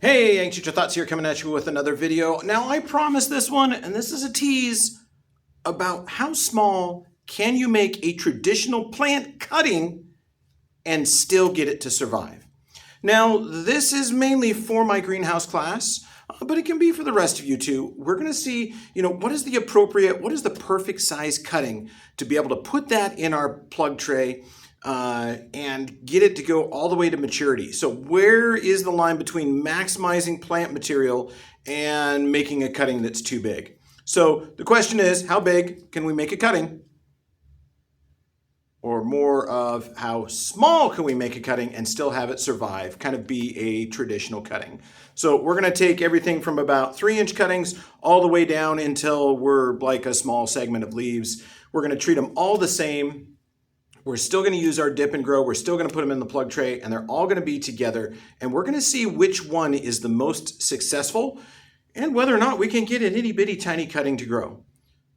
Hey, Anxious Thoughts here, coming at you with another video. Now, I promised this one, and this is a tease about how small can you make a traditional plant cutting and still get it to survive. Now, this is mainly for my greenhouse class, but it can be for the rest of you too. We're going to see, what is the perfect size cutting to be able to put that in our plug tray and get it to go all the way to maturity. So where is the line between maximizing plant material and making a cutting that's too big? So the question is, how big can we make a cutting? Or more of how small can we make a cutting and still have it survive, kind of be a traditional cutting. So we're gonna take everything from about 3-inch cuttings all the way down until we're like a small segment of leaves. We're gonna treat them all the same. We're still gonna use our dip and grow. We're still gonna put them in the plug tray, and they're all gonna be together. And we're gonna see which one is the most successful and whether or not we can get an itty bitty tiny cutting to grow.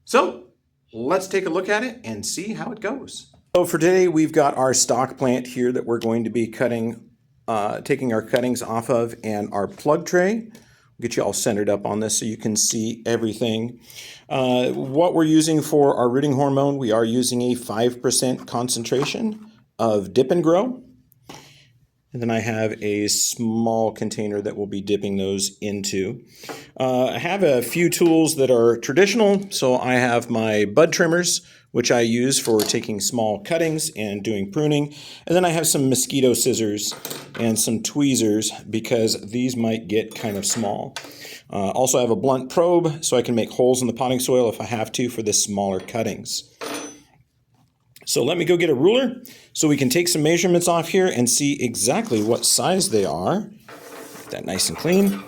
So let's take a look at it and see how it goes. So for today, we've got our stock plant here that we're going to be cutting, taking our cuttings off of, and our plug tray. Get you all centered up on this so you can see everything. What we're using for our rooting hormone, we are using a 5% concentration of Dip and Grow. And then I have a small container that we'll be dipping those into. I have a few tools that are traditional. So I have my bud trimmers, which I use for taking small cuttings and doing pruning. And then I have some mosquito scissors and some tweezers because these might get kind of small. Also I have a blunt probe so I can make holes in the potting soil if I have to for the smaller cuttings. So let me go get a ruler so we can take some measurements off here and see exactly what size they are. Get that nice and clean.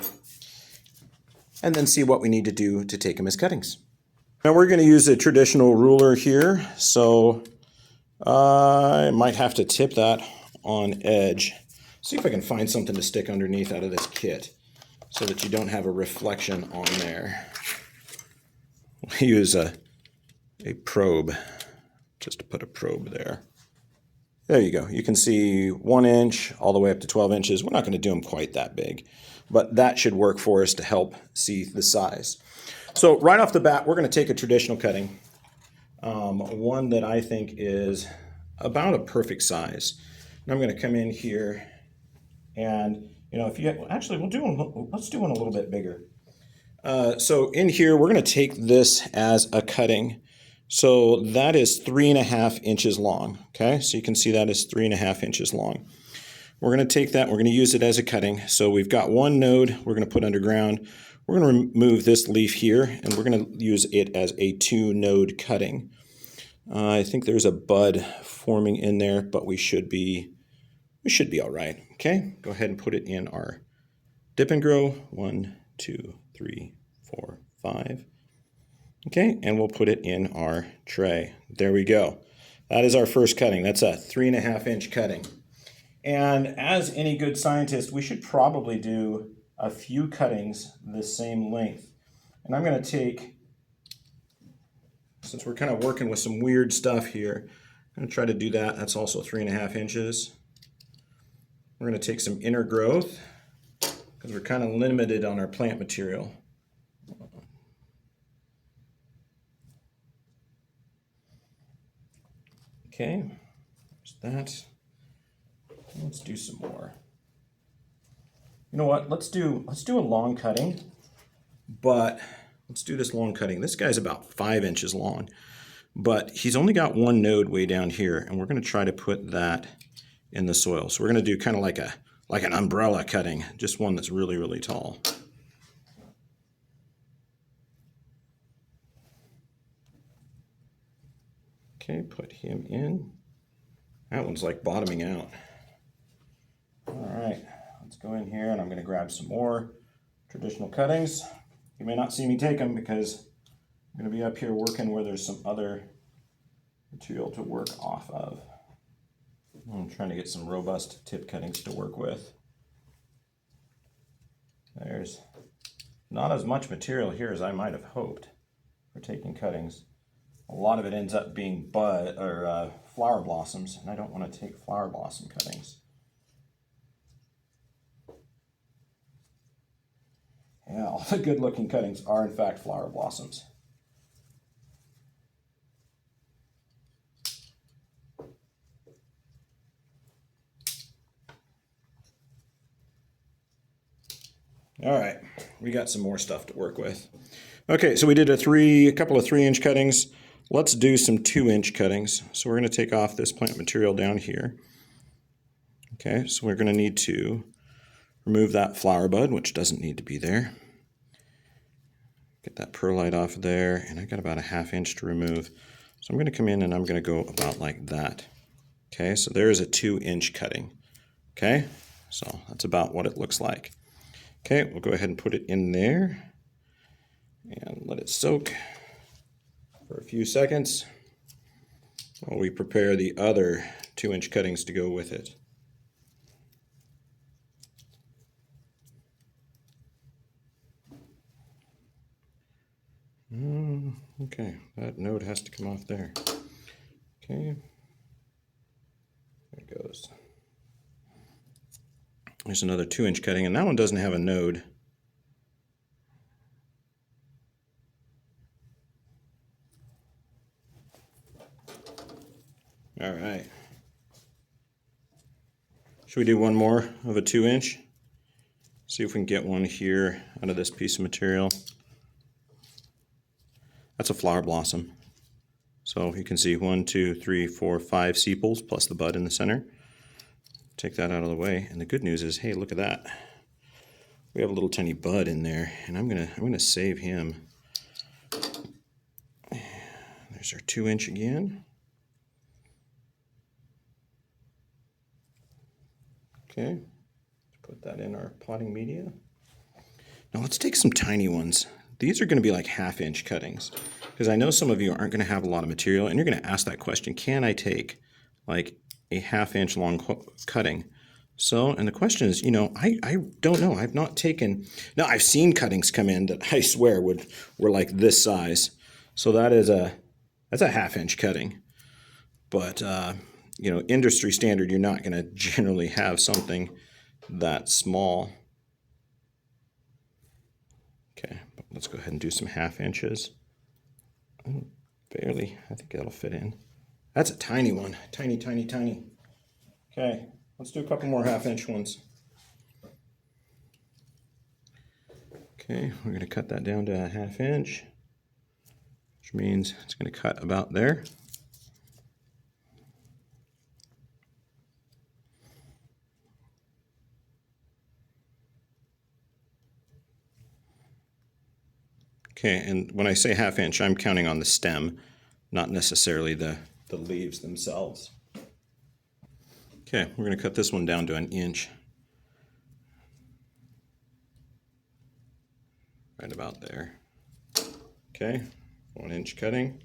And then see what we need to do to take them as cuttings. Now we're going to use a traditional ruler here, so I might have to tip that on edge. See if I can find something to stick underneath out of this kit so that you don't have a reflection on there. We'll use a probe, just to put a probe there. There you go. You can see 1 inch all the way up to 12 inches. We're not going to do them quite that big, but that should work for us to help see the size. So right off the bat, we're going to take a traditional cutting, one that I think is about a perfect size. And I'm going to come in here and, if you actually, let's do one a little bit bigger. So in here, we're going to take this as a cutting. So that is 3.5 inches long. Okay, so you can see that is 3.5 inches long. We're going to take that, we're going to use it as a cutting. So we've got one node we're going to put underground. We're going to remove this leaf here, and we're going to use it as a 2-node cutting. I think there's a bud forming in there, but we should be all right. Okay, go ahead and put it in our dip and grow. 1, 2, 3, 4, 5. Okay, and we'll put it in our tray. There we go. That is our first cutting. That's a 3.5-inch cutting. And as any good scientist, we should probably do a few cuttings the same length. And I'm going to take, since we're kind of working with some weird stuff here, I'm going to try to do that. That's also 3.5 inches. We're going to take some inner growth because we're kind of limited on our plant material. Okay, there's that. Let's do some more. You know what? Let's do a long cutting, but let's do this long cutting. This guy's about 5 inches long, but he's only got one node way down here, and we're going to try to put that in the soil. So we're going to do kind of like an umbrella cutting, just one that's really, really tall. Okay, put him in. That one's like bottoming out. All right, let's go in here and I'm going to grab some more traditional cuttings. You may not see me take them because I'm going to be up here working where there's some other material to work off of. I'm trying to get some robust tip cuttings to work with. There's not as much material here as I might have hoped for taking cuttings. A lot of it ends up being bud or flower blossoms, and I don't want to take flower blossom cuttings. Yeah, all the good looking cuttings are in fact flower blossoms. All right, we got some more stuff to work with. Okay, so we did a couple of 3-inch cuttings. Let's do some 2-inch cuttings. So we're going to take off this plant material down here. Okay, so we're going to need to remove that flower bud, which doesn't need to be there. Get that perlite off of there, and I got about a 1/2 inch to remove. So I'm going to come in and I'm going to go about like that. Okay, so there's a 2-inch cutting. Okay, so that's about what it looks like. Okay, we'll go ahead and put it in there and let it soak for a few seconds while we prepare the other 2-inch cuttings to go with it. Okay, that node has to come off there. Okay, there it goes. There's another 2-inch cutting, and that one doesn't have a node. All right. Should we do one more of a 2-inch? See if we can get one here out of this piece of material. That's a flower blossom. So you can see 1, 2, 3, 4, 5 sepals plus the bud in the center. Take that out of the way, and the good news is, hey, look at that. We have a little tiny bud in there, and I'm gonna save him. There's our 2-inch again. Okay, put that in our potting media. Now let's take some tiny ones. These are going to be like 1/2 inch cuttings, because I know some of you aren't going to have a lot of material, and you're going to ask that question, can I take like a 1/2 inch long cutting? So, and the question is, I don't know. I've not taken, now I've seen cuttings come in that I swear were like this size. So that's a 1/2 inch cutting. But, industry standard, you're not going to generally have something that small. Okay, let's go ahead and do some 1/2 inches. Oh, barely, I think that'll fit in. That's a tiny one, tiny, tiny, tiny. Okay, let's do a couple more 1/2 inch ones. Okay, we're going to cut that down to a 1/2 inch, which means it's going to cut about there. Okay, and when I say 1/2 inch, I'm counting on the stem, not necessarily the leaves themselves. Okay, we're going to cut this one down to 1 inch. Right about there. Okay, 1 inch cutting.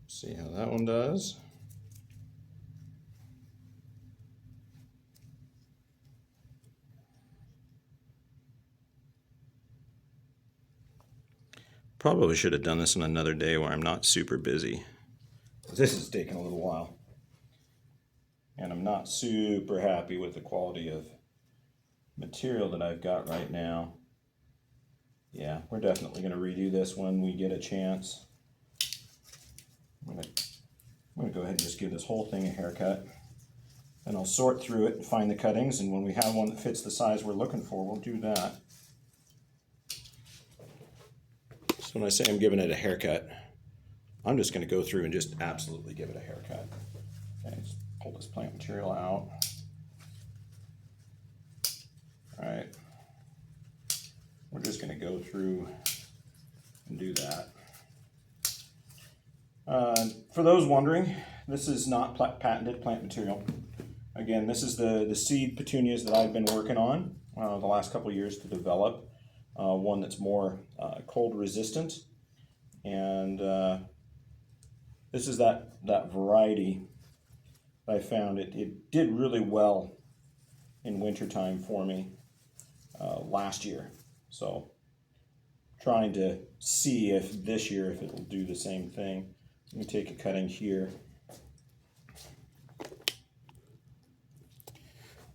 See how that one does. Probably should have done this on another day where I'm not super busy. This is taking a little while. And I'm not super happy with the quality of material that I've got right now. Yeah, we're definitely going to redo this when we get a chance. I'm going to go ahead and just give this whole thing a haircut. And I'll sort through it and find the cuttings, and when we have one that fits the size we're looking for, we'll do that. So when I say I'm giving it a haircut, I'm just going to go through and just absolutely give it a haircut. Okay, let's pull this plant material out. All right. We're just going to go through and do that. For those wondering, this is not patented plant material. Again, this is the seed petunias that I've been working on the last couple of years to develop. One that's more cold resistant, and this is that variety I found. It did really well in wintertime for me last year, so trying to see if this year if it'll do the same thing. Let me take a cutting here.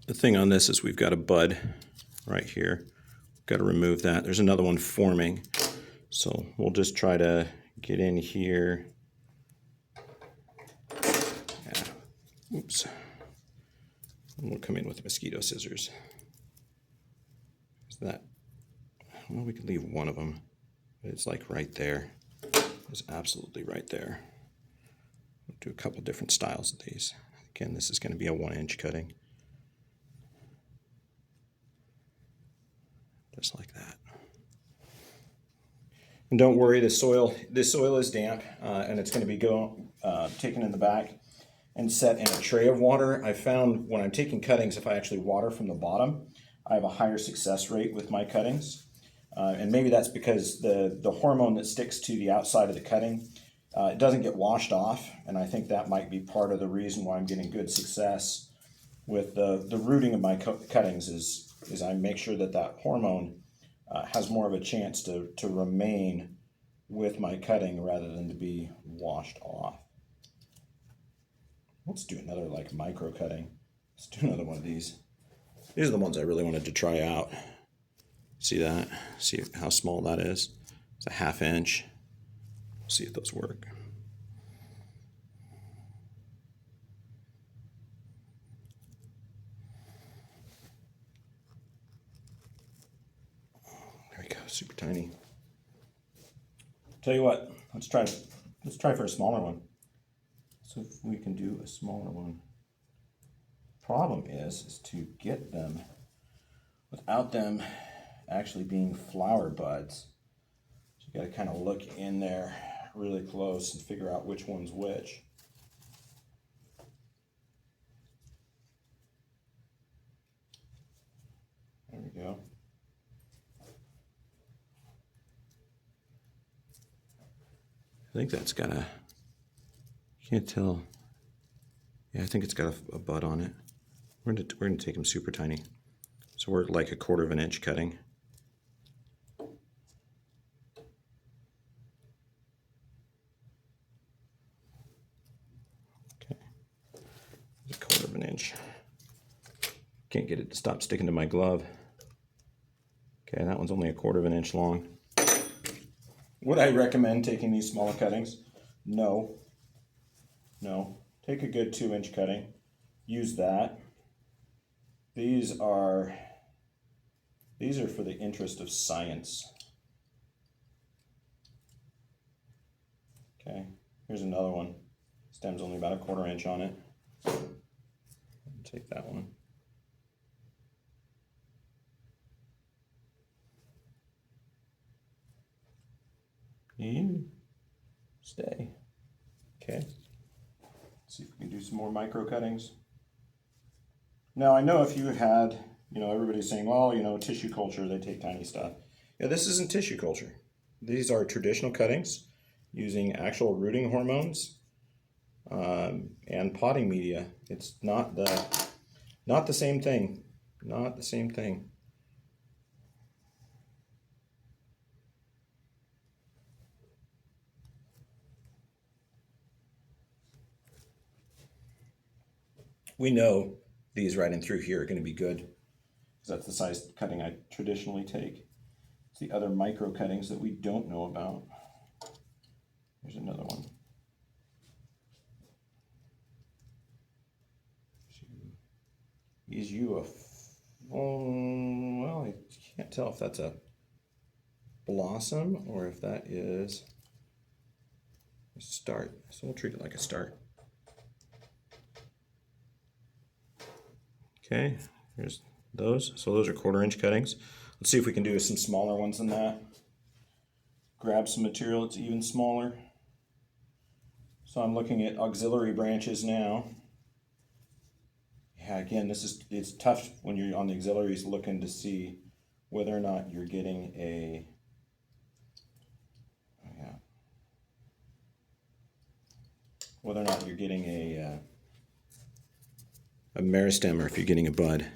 The thing on this is we've got a bud right here. got to remove that. There's another one forming. So we'll just try to get in here. Yeah. Oops. And we'll come in with the mosquito scissors. Is that, well, we could leave one of them, but it's like right there. It's absolutely right there. We'll do a couple different styles of these. Again, this is going to be a 1-inch cutting. Just like that. And don't worry, this soil is damp, and it's going to be taken in the back and set in a tray of water. I found when I'm taking cuttings, if I actually water from the bottom, I have a higher success rate with my cuttings. And maybe that's because the hormone that sticks to the outside of the cutting, it doesn't get washed off, and I think that might be part of the reason why I'm getting good success with the rooting of my cuttings is I make sure that hormone has more of a chance to remain with my cutting rather than to be washed off. Let's do another like micro cutting. Let's do another one of these. These are the ones I really wanted to try out. See that? See how small that is? It's a 1/2 inch. We'll see if those work. There we go, super tiny. Tell you what, let's try for a smaller one. So if we can do a smaller one. Problem is to get them without them actually being flower buds. So you got to kind of look in there really close and figure out which one's which. There we go. I think that's got can't tell. Yeah, I think it's got a bud on it. We're gonna take them super tiny. So we're like a 1/4 inch cutting. Okay, 1/4 inch. Can't get it to stop sticking to my glove. Okay, that one's only a 1/4 inch long. Would I recommend taking these smaller cuttings? No. No. Take a good 2-inch cutting. Use that. These are for the interest of science. Okay, here's another one. Stem's only about a 1/4 inch on it. Take that one. You stay. Okay. Let's see if we can do some more micro cuttings. Now I know if you had, everybody's saying, well, tissue culture, they take tiny stuff. Yeah, this isn't tissue culture. These are traditional cuttings using actual rooting hormones and potting media. It's not the same thing. Not the same thing. We know these right in through here are going to be good because that's the size cutting I traditionally take. It's the other micro cuttings that we don't know about. Here's another one. Is you well, I can't tell if that's a blossom or if that is a start. So we'll treat it like a start. Okay, here's those. So those are 1/4 inch cuttings. Let's see if we can do some smaller ones than that. Grab some material that's even smaller. So I'm looking at auxiliary branches now. Yeah, again, it's tough when you're on the auxiliaries looking to see whether or not you're getting a meristem or if you're getting a bud.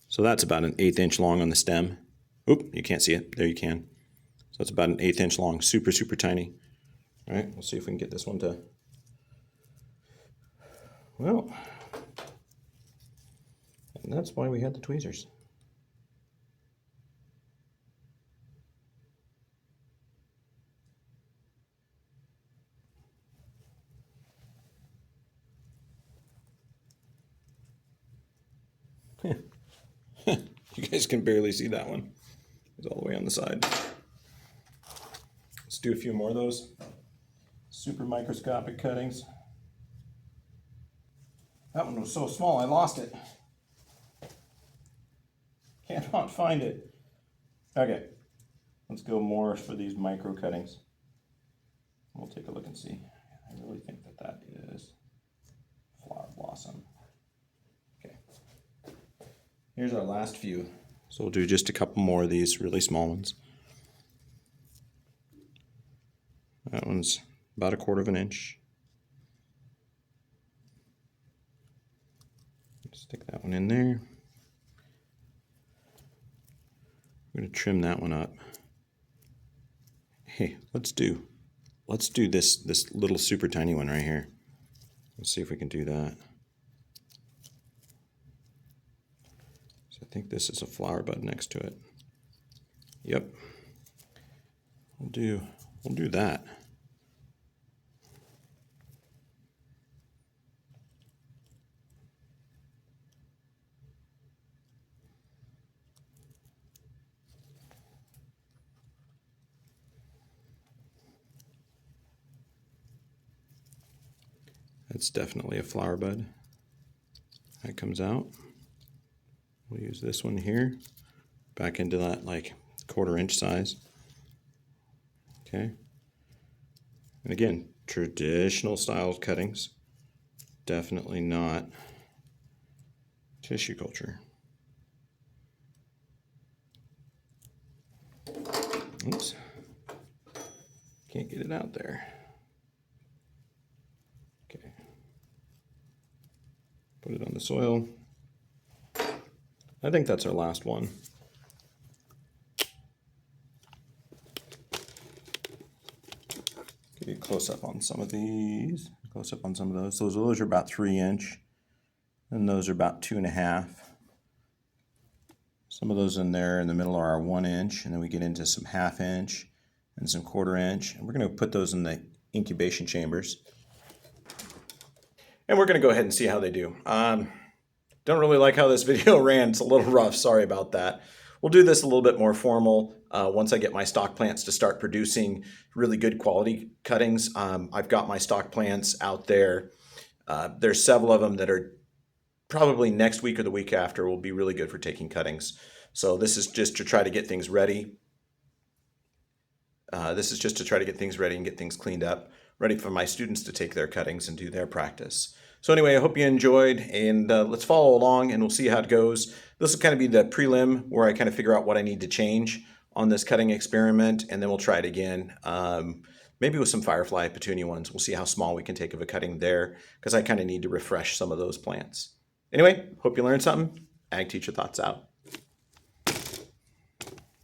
So that's about an 1/8 inch long on the stem. Oop, you can't see it. There you can. So it's about an 1/8 inch long, super, super tiny. All right, we'll see if we can get this one to, well, and that's why we had the tweezers. You guys can barely see that one. It's all the way on the side. Let's do a few more of those super microscopic cuttings. That one was so small I lost it. Cannot find it. Okay, let's go more for these micro cuttings. We'll take a look and see. I really think that that is flower blossom. Okay, here's our last few. So we'll do just a couple more of these really small ones. That one's about 1/4 of an inch. Stick that one in there. I'm going to trim that one up. Hey, let's do this little super tiny one right here. Let's see if we can do that. So I think this is a flower bud next to it. Yep. We'll do that. That's definitely a flower bud. That comes out. We'll use this one here, back into that like 1/4 inch size. Okay. And again, traditional style cuttings, definitely not tissue culture. Oops. Can't get it out there. Okay. Put it on the soil. I think that's our last one. Give you a close up on some of these. Close up on some of those. Those are about 3 inch. And those are about 2.5. Some of those in there in the middle are 1 inch. And then we get into some 1/2 inch and some 1/4 inch. And we're going to put those in the incubation chambers. And we're going to go ahead and see how they do. Don't really like how this video ran. It's a little rough. Sorry about that. We'll do this a little bit more formal once I get my stock plants to start producing really good quality cuttings. I've got my stock plants out there. There's several of them that are probably next week or the week after will be really good for taking cuttings. So this is just to try to get things ready. This is just to try to get things ready and get things cleaned up, ready for my students to take their cuttings and do their practice. So anyway, I hope you enjoyed, and let's follow along and we'll see how it goes. This will kind of be the prelim where I kind of figure out what I need to change on this cutting experiment, and then we'll try it again. Maybe with some firefly petunia ones. We'll see how small we can take of a cutting there, because I kind of need to refresh some of those plants. Anyway, hope you learned something. Ag Teacher Thoughts out.